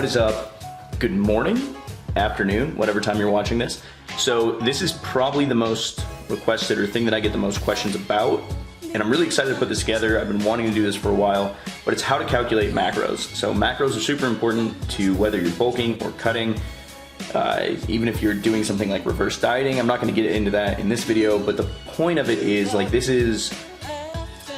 is up? Good morning, afternoon, whatever time you're watching this. So this is probably the most requested or thing that I get the most questions about, and I'm really excited to put this together. I've been wanting to do this for a while, but it's how to calculate macros. So macros are super important to whether you're bulking or cutting, even if you're doing something like reverse dieting. I'm not going to get into that in this video, but the point of it is, like, this is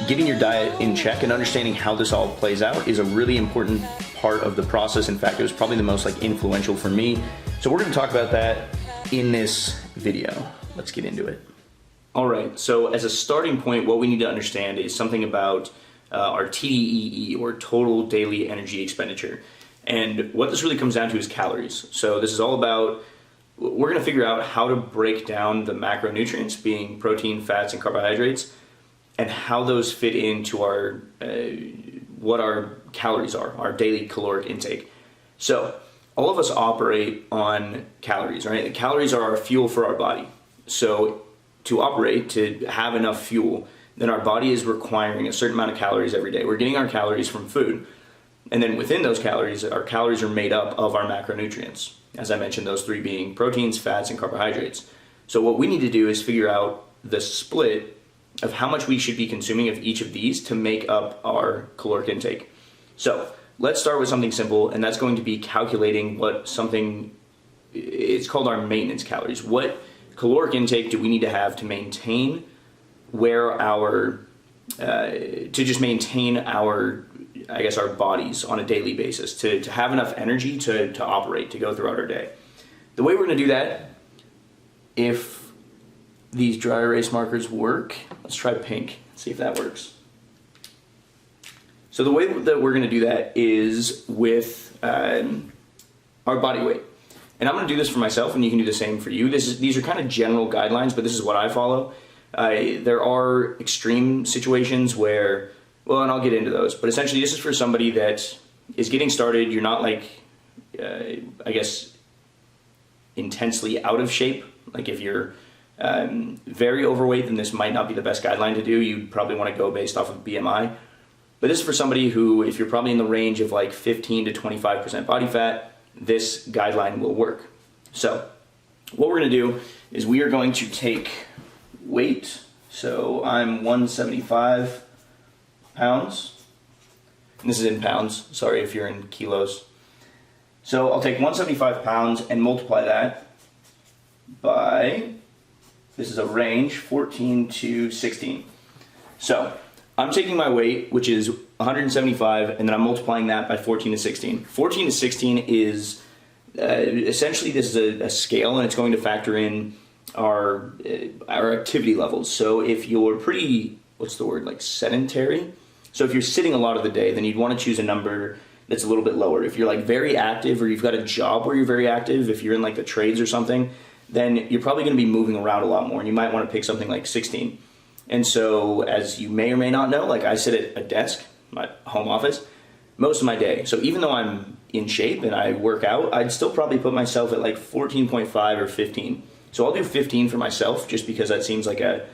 getting your diet in check, and understanding how this all plays out is a really important part of the process. In fact, it was probably the most influential for me. So we're going to talk about that in this video. Let's get into it. All right, so as a starting point, what we need to understand is something about our TDEE, or total daily energy expenditure. And what this really comes down to is calories. So this is all about, we're going to figure out how to break down the macronutrients, being protein, fats, and carbohydrates, and how those fit into our what our calories are, our daily caloric intake. So all of us operate on calories, right? The calories are our fuel for our body. So to operate, to have enough fuel, then our body is requiring a certain amount of calories every day. We're getting our calories from food. And then within those calories, our calories are made up of our macronutrients. As I mentioned, those three being proteins, fats, and carbohydrates. So what we need to do is figure out the split of how much we should be consuming of each of these to make up our caloric intake. So let's start with something simple, and that's going to be calculating it's called our maintenance calories. What caloric intake do we need to have to maintain our bodies on a daily basis, to have enough energy to operate, to go throughout our day. The way we're going to do that, if these dry erase markers work, let's try pink, see if that works. So the way that we're going to do that is with our body weight. And I'm going to do this for myself, and you can do the same for you. These are kind of general guidelines, but this is what I follow. There are extreme situations where, well, and I'll get into those, but essentially this is for somebody that is getting started. You're not intensely out of shape. Like if you're very overweight, then this might not be the best guideline to do. You'd probably want to go based off of BMI. But this is for somebody who, if you're probably in the range of 15 to 25% body fat, this guideline will work. So what we're going to do is we are going to take weight. So I'm 175 pounds. And this is in pounds. Sorry if you're in kilos. So I'll take 175 pounds and multiply that by, this is a range, 14 to 16. So I'm taking my weight, which is 175, and then I'm multiplying that by 14 to 16. 14 to 16 is essentially, this is a scale, and it's going to factor in our activity levels. So if you're pretty, sedentary? So if you're sitting a lot of the day, then you'd want to choose a number that's a little bit lower. If you're very active, or you've got a job where you're very active, if you're in the trades or something, then you're probably going to be moving around a lot more, and you might want to pick something like 16. And so, as you may or may not know, I sit at a desk, my home office, most of my day. So even though I'm in shape and I work out, I'd still probably put myself at 14.5 or 15. So I'll do 15 for myself, just because that seems like a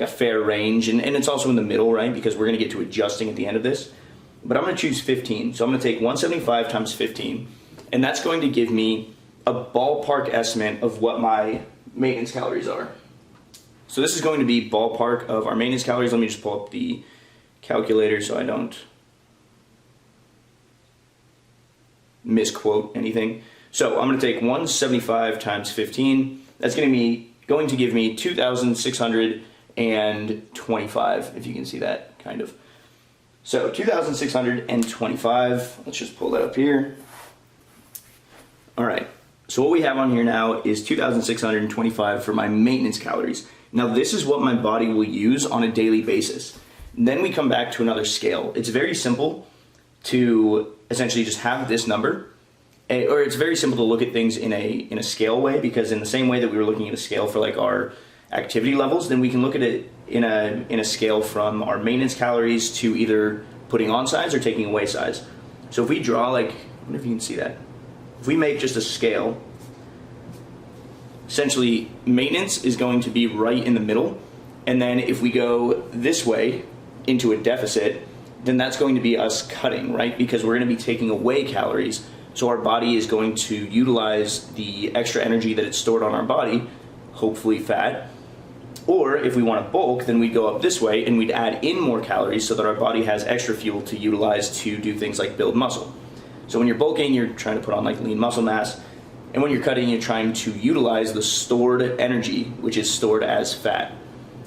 fair range, and it's also in the middle, right? Because we're going to get to adjusting at the end of this. But I'm going to choose 15. So I'm going to take 175 times 15, and that's going to give me a ballpark estimate of what my maintenance calories are. So this is going to be ballpark of our maintenance calories. Let me just pull up the calculator so I don't misquote anything. So I'm going to take 175 times 15. That's going to give me 2,625, if you can see that, kind of. So 2,625, let's just pull that up here. All right, so what we have on here now is 2,625 for my maintenance calories. Now this is what my body will use on a daily basis. Then we come back to another scale. It's very simple to essentially just have this number, or it's very simple to look at things in a scale way, because in the same way that we were looking at a scale for our activity levels, then we can look at it in a scale from our maintenance calories to either putting on size or taking away size. So if we draw, I wonder if you can see that. If we make just a scale, essentially maintenance is going to be right in the middle, and then if we go this way into a deficit, then that's going to be us cutting, right? Because we're going to be taking away calories. So our body is going to utilize the extra energy that it's stored on our body, hopefully fat. Or if we want to bulk, then we'd go up this way and we'd add in more calories so that our body has extra fuel to utilize to do things like build muscle. So when you're bulking, you're trying to put on like lean muscle mass. And when you're cutting, you're trying to utilize the stored energy, which is stored as fat.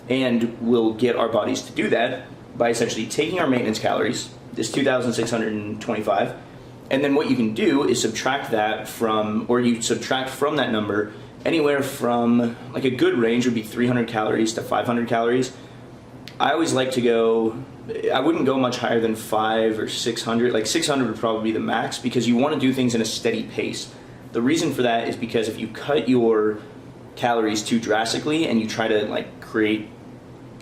And we'll get our bodies to do that by essentially taking our maintenance calories, this 2,625, and then what you can do is subtract that from, or you subtract from that number anywhere from, like a good range would be 300 calories to 500 calories. I always like to go, I wouldn't go much higher than 500 or 600. Like 600 would probably be the max because you want to do things in a steady pace. The reason for that is because if you cut your calories too drastically and you try to like create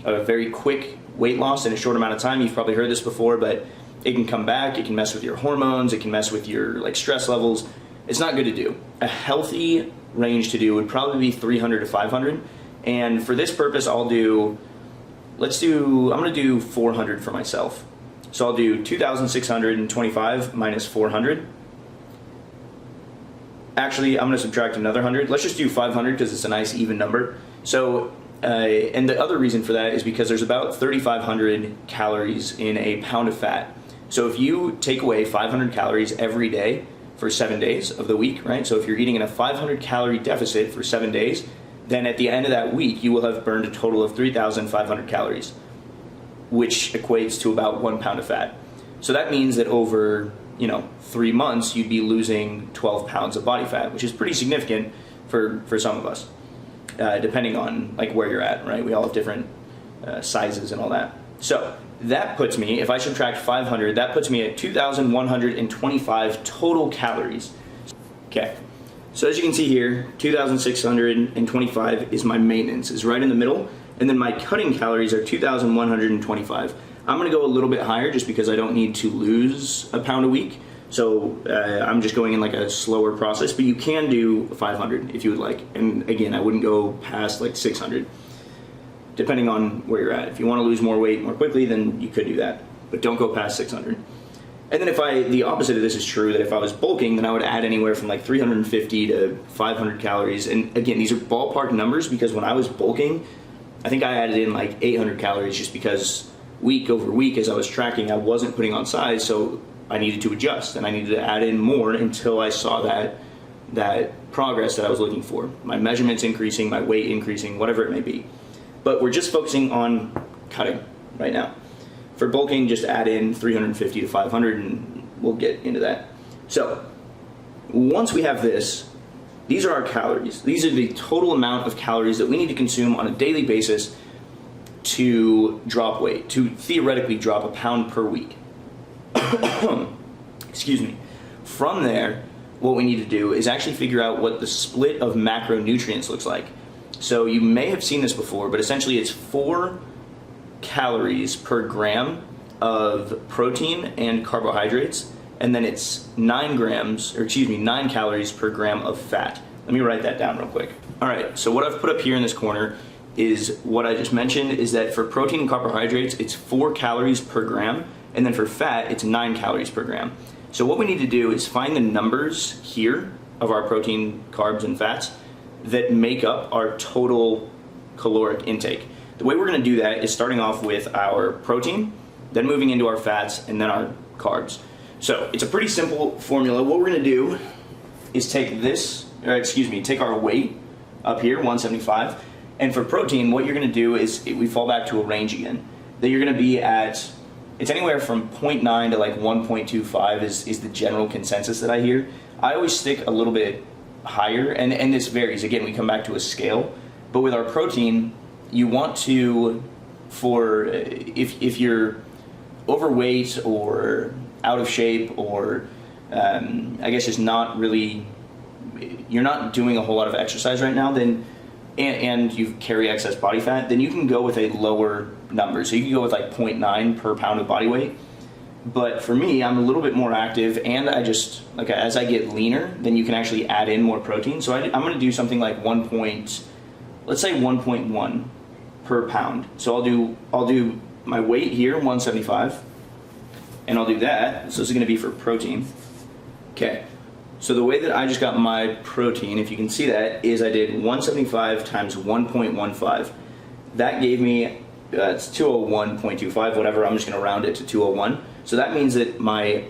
a very quick weight loss in a short amount of time, you've probably heard this before, but it can come back, it can mess with your hormones, it can mess with your like stress levels. It's not good to do. A healthy range to do would probably be 300 to 500. And for this purpose, I'm gonna do 400 for myself. So I'll do 2,625 minus 400. Actually, I'm gonna subtract another 100. Let's just do 500 because it's a nice even number. So, and the other reason for that is because there's about 3,500 calories in a pound of fat. So if you take away 500 calories every day for 7 days of the week, right? So if you're eating in a 500 calorie deficit for 7 days, then at the end of that week, you will have burned a total of 3,500 calories, which equates to about 1 pound of fat. So that means that over, 3 months, you'd be losing 12 pounds of body fat, which is pretty significant for some of us, depending on like where you're at, right? We all have different sizes and all that. So that puts me, if I subtract 500, that puts me at 2,125 total calories. Okay, so as you can see here, 2,625 is my maintenance, is right in the middle, and then my cutting calories are 2,125. I'm gonna go a little bit higher just because I don't need to lose a pound a week. So I'm just going in like a slower process, but you can do 500 if you would like. And again, I wouldn't go past like 600, depending on where you're at. If you want to lose more weight more quickly, then you could do that, but don't go past 600. And then the opposite of this is true, that if I was bulking, then I would add anywhere from like 350 to 500 calories. And again, these are ballpark numbers because when I was bulking, I think I added in like 800 calories just because week over week as I was tracking, I wasn't putting on size, so I needed to adjust and I needed to add in more until I saw that progress that I was looking for. My measurements increasing, my weight increasing, whatever it may be. But we're just focusing on cutting right now. For bulking, just add in 350 to 500 and we'll get into that. So once we have this, these are our calories. These are the total amount of calories that we need to consume on a daily basis to drop weight, to theoretically drop a pound per week. Excuse me. From there, what we need to do is actually figure out what the split of macronutrients looks like. So you may have seen this before, but essentially it's 4 calories per gram of protein and carbohydrates, and then it's 9 calories per gram of fat. Let me write that down real quick. All right, so what I've put up here in this corner is what I just mentioned, is that for protein and carbohydrates, it's 4 calories per gram, and then for fat, it's 9 calories per gram. So what we need to do is find the numbers here of our protein, carbs, and fats that make up our total caloric intake. The way we're gonna do that is starting off with our protein, then moving into our fats, and then our carbs. So it's a pretty simple formula. What we're gonna do is take our weight up here, 175, and for protein, what you're gonna do is we fall back to a range again. That you're gonna be at, it's anywhere from 0.9 to like 1.25 is the general consensus that I hear. I always stick a little bit higher, and this varies. Again, we come back to a scale, but with our protein, you want to, if you're overweight or out of shape or I guess just not really, you're not doing a whole lot of exercise right now, then and you carry excess body fat, then you can go with a lower number. So you can go with like 0.9 per pound of body weight. But for me, I'm a little bit more active, and I just, like, as I get leaner, then you can actually add in more protein. So I'm gonna do something like let's say 1.1 per pound. So I'll do my weight here, 175, and I'll do that. So this is going to be for protein. Okay, so the way that I just got my protein, if you can see that, is I did 175 times 1.15. That gave me, it's 201.25, whatever, I'm just going to round it to 201. So that means that my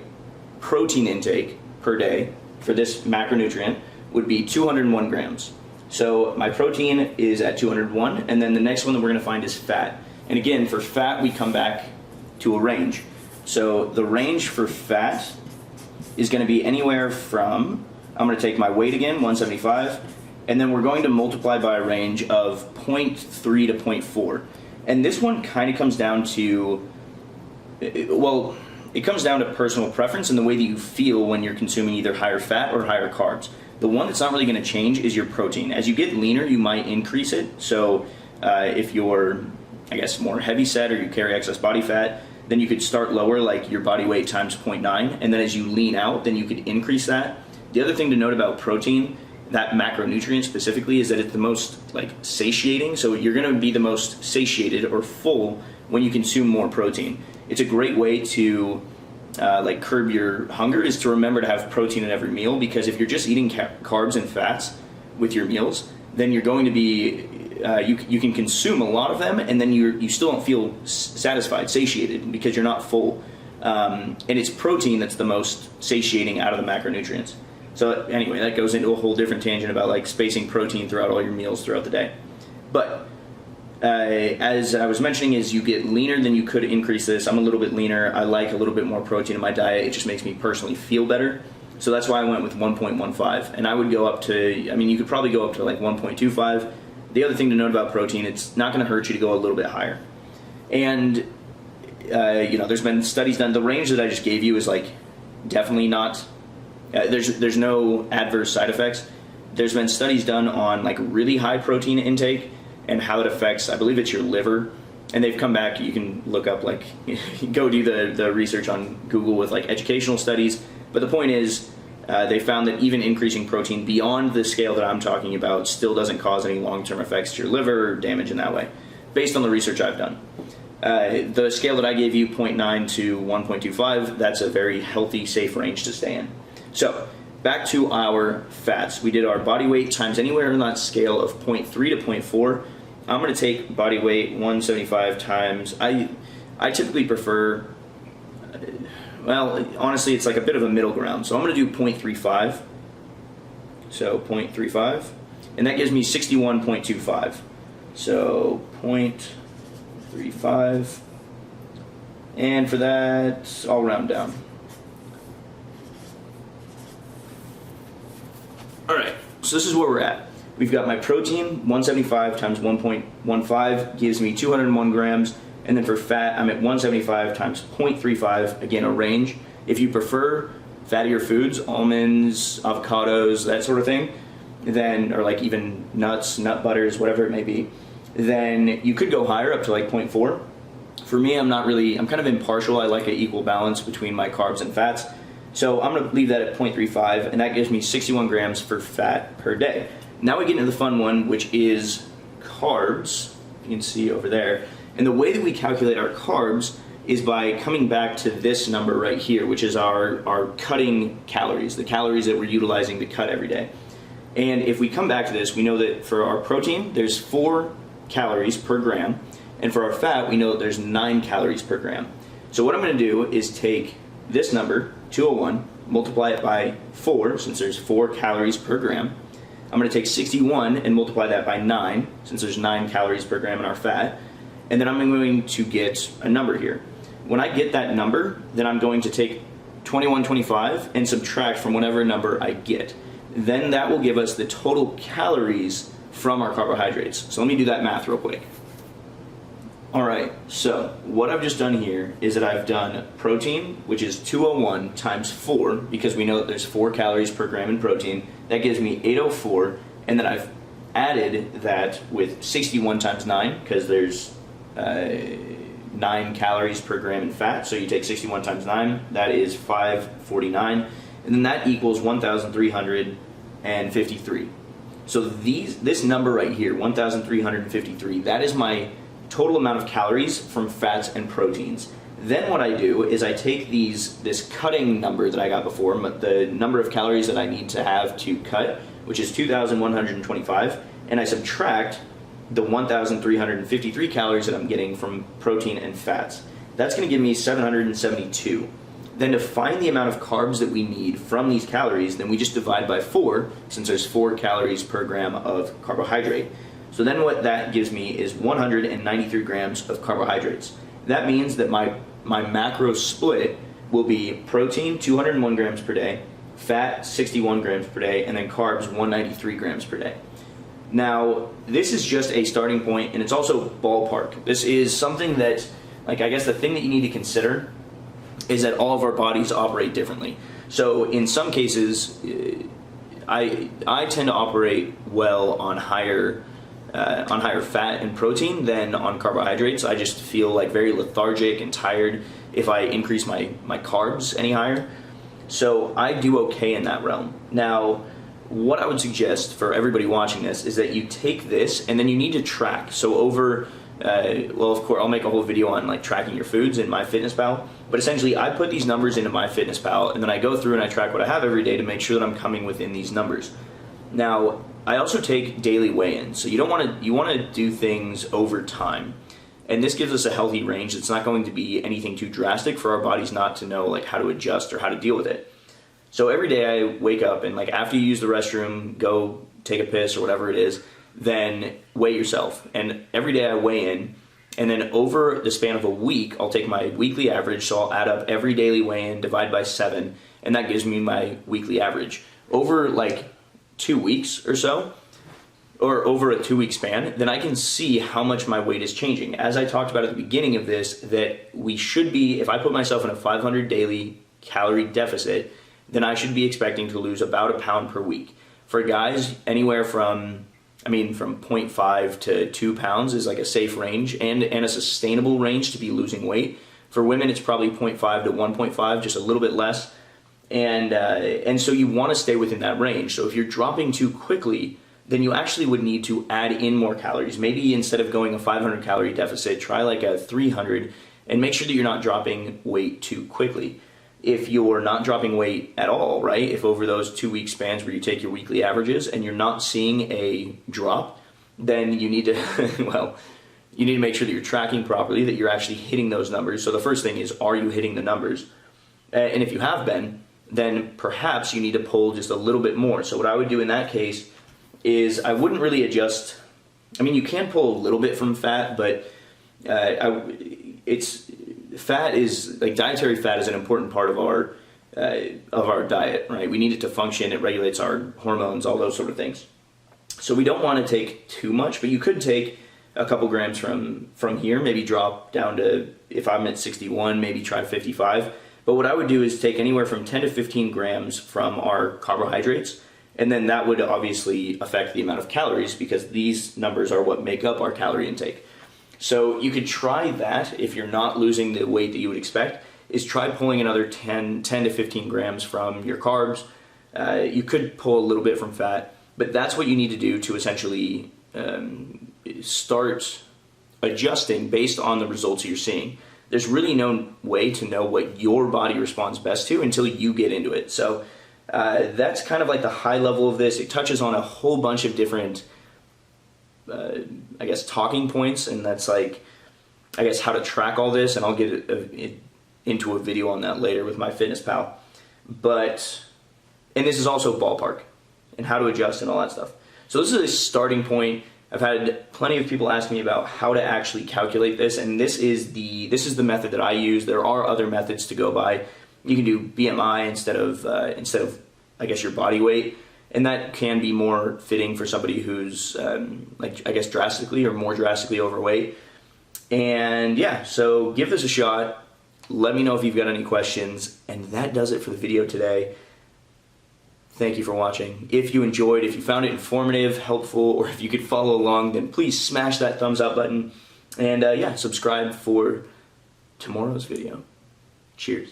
protein intake per day for this macronutrient would be 201 grams. So my protein is at 201, and then the next one that we're going to find is fat. And again, for fat, we come back to a range. So the range for fat is going to be anywhere from, I'm going to take my weight again, 175, and then we're going to multiply by a range of 0.3 to 0.4. And this one kind of comes down to, well, it comes down to personal preference and the way that you feel when you're consuming either higher fat or higher carbs. The one that's not really going to change is your protein. As you get leaner, you might increase it. So if you're, I guess, more heavy set or you carry excess body fat, then you could start lower, like your body weight times 0.9, and then as you lean out, then you could increase that. The other thing to note about protein, that macronutrient specifically, is that it's the most like satiating. So you're going to be the most satiated or full when you consume more protein. It's a great way to like curb your hunger, is to remember to have protein in every meal, because if you're just eating carbs and fats with your meals, then you're going to be you can consume a lot of them, and then you still don't feel satisfied, satiated, because you're not full. And it's protein that's the most satiating out of the macronutrients. So anyway, that goes into a whole different tangent about like spacing protein throughout all your meals throughout the day. But as I was mentioning, is you get leaner, then you could increase this. I'm a little bit leaner. I like a little bit more protein in my diet. It just makes me personally feel better. So that's why I went with 1.15. And I would go up to, I mean, you could probably go up to like 1.25. The other thing to note about protein, it's not going to hurt you to go a little bit higher. And, you know, there's been studies done. The range that I just gave you is like definitely not, there's no adverse side effects. There's been studies done on like really high protein intake and how it affects, I believe it's your liver. And they've come back, you can look up, like, go do the research on Google with like educational studies. But the point is, they found that even increasing protein beyond the scale that I'm talking about still doesn't cause any long-term effects to your liver or damage in that way, based on the research I've done. The scale that I gave you, 0.9 to 1.25, that's a very healthy, safe range to stay in. So, back to our fats. We did our body weight times anywhere on that scale of 0.3 to 0.4. I'm going to take body weight 175 times, I typically prefer, well, honestly, it's like a bit of a middle ground. So I'm going to do 0.35. So 0.35. And that gives me 61.25. So 0.35. And for that, I'll round down. All right, so this is where we're at. We've got my protein, 175 times 1.15 gives me 201 grams. And then for fat, I'm at 175 times 0.35, again, a range. If you prefer fattier foods, almonds, avocados, that sort of thing, then, or like even nuts, nut butters, whatever it may be, then you could go higher up to like 0.4. For me, I'm kind of impartial. I like an equal balance between my carbs and fats. So I'm gonna leave that at 0.35, and that gives me 61 grams for fat per day. Now we get into the fun one, which is carbs. You can see over there. And the way that we calculate our carbs is by coming back to this number right here, which is our cutting calories, the calories that we're utilizing to cut every day. And if we come back to this, we know that for our protein, there's 4 calories per gram. And for our fat, we know that there's 9 calories per gram. So what I'm gonna do is take this number, 201, multiply it by 4, since there's 4 calories per gram. I'm gonna take 61 and multiply that by 9, since there's 9 calories per gram in our fat. And then I'm going to get a number here. When I get that number, then I'm going to take 2125 and subtract from whatever number I get. Then that will give us the total calories from our carbohydrates. So let me do that math real quick. All right, so what I've just done here is that I've done protein, which is 201 times 4, because we know that there's 4 calories per gram in protein. That gives me 804, and then I've added that with 61 times 9, because there's 9 calories per gram in fat. So you take 61 times 9, that is 549, and then that equals 1,353. So this number right here, 1,353, that is my total amount of calories from fats and proteins. Then what I do is I take this cutting number that I got before, the number of calories that I need to have to cut, which is 2,125, and I subtract the 1,353 calories that I'm getting from protein and fats. That's going to give me 772. Then to find the amount of carbs that we need from these calories, then we just divide by 4, since there's 4 calories per gram of carbohydrate. So then what that gives me is 193 grams of carbohydrates. That means that my macro split will be protein 201 grams per day, fat 61 grams per day, and then carbs 193 grams per day. Now, this is just a starting point, and it's also ballpark. This is something that, like, I guess the thing that you need to consider is that all of our bodies operate differently. So in some cases, I tend to operate well on higher fat and protein than on carbohydrates. I just feel like very lethargic and tired if I increase my carbs any higher. So I do okay in that realm. Now, what I would suggest for everybody watching this is that you take this and then you need to track. So over, well, of course, I'll make a whole video on like tracking your foods in MyFitnessPal. But essentially, I put these numbers into MyFitnessPal, and then I go through and I track what I have every day to make sure that I'm coming within these numbers. Now, I also take daily weigh-ins. So you want to do things over time. And this gives us a healthy range. It's not going to be anything too drastic for our bodies not to know like how to adjust or how to deal with it. So every day I wake up and like after you use the restroom, go take a piss or whatever it is, then weigh yourself. And every day I weigh in, and then over the span of a week, I'll take my weekly average. So I'll add up every daily weigh-in, divide by 7, and that gives me my weekly average. Over like 2 weeks or so, or over a 2-week span, then I can see how much my weight is changing. As I talked about at the beginning of this, that we should be, if I put myself in a 500 daily calorie deficit, then I should be expecting to lose about a pound per week. For guys, anywhere from 0.5 to 2 pounds is like a safe range and a sustainable range to be losing weight. For women, it's probably 0.5 to 1.5, just a little bit less. And so you want to stay within that range. So if you're dropping too quickly, then you actually would need to add in more calories. Maybe instead of going a 500 calorie deficit, try like a 300 and make sure that you're not dropping weight too quickly. If you're not dropping weight at all, right? If over those 2-week spans where you take your weekly averages and you're not seeing a drop, then you need to, well, you need to make sure that you're tracking properly, that you're actually hitting those numbers. So the first thing is, are you hitting the numbers? And if you have been, then perhaps you need to pull just a little bit more. So what I would do in that case is I wouldn't really adjust. I mean, you can pull a little bit from fat, but fat is, like, dietary fat is an important part of our diet, right? We need it to function. It regulates our hormones, all those sort of things. So we don't want to take too much, but you could take a couple grams from here, maybe drop down to, if I'm at 61, maybe try 55. But what I would do is take anywhere from 10 to 15 grams from our carbohydrates, and then that would obviously affect the amount of calories because these numbers are what make up our calorie intake. So you could try that if you're not losing the weight that you would expect, is try pulling another 10 to 15 grams from your carbs. You could pull a little bit from fat, but that's what you need to do to essentially start adjusting based on the results you're seeing. There's really no way to know what your body responds best to until you get into it. So that's kind of like the high level of this. It touches on a whole bunch of different I guess talking points, and that's like, I guess, how to track all this, and I'll get into a video on that later with MyFitnessPal. But, and this is also ballpark and how to adjust and all that stuff. So this is a starting point. I've had plenty of people ask me about how to actually calculate this, and this is the method that I use. There are other methods to go by. You can do BMI instead of I guess your body weight. And that can be more fitting for somebody who's, like, I guess, drastically or more drastically overweight. And yeah, so give this a shot. Let me know if you've got any questions. And that does it for the video today. Thank you for watching. If you enjoyed, if you found it informative, helpful, or if you could follow along, then please smash that thumbs up button. And yeah, subscribe for tomorrow's video. Cheers.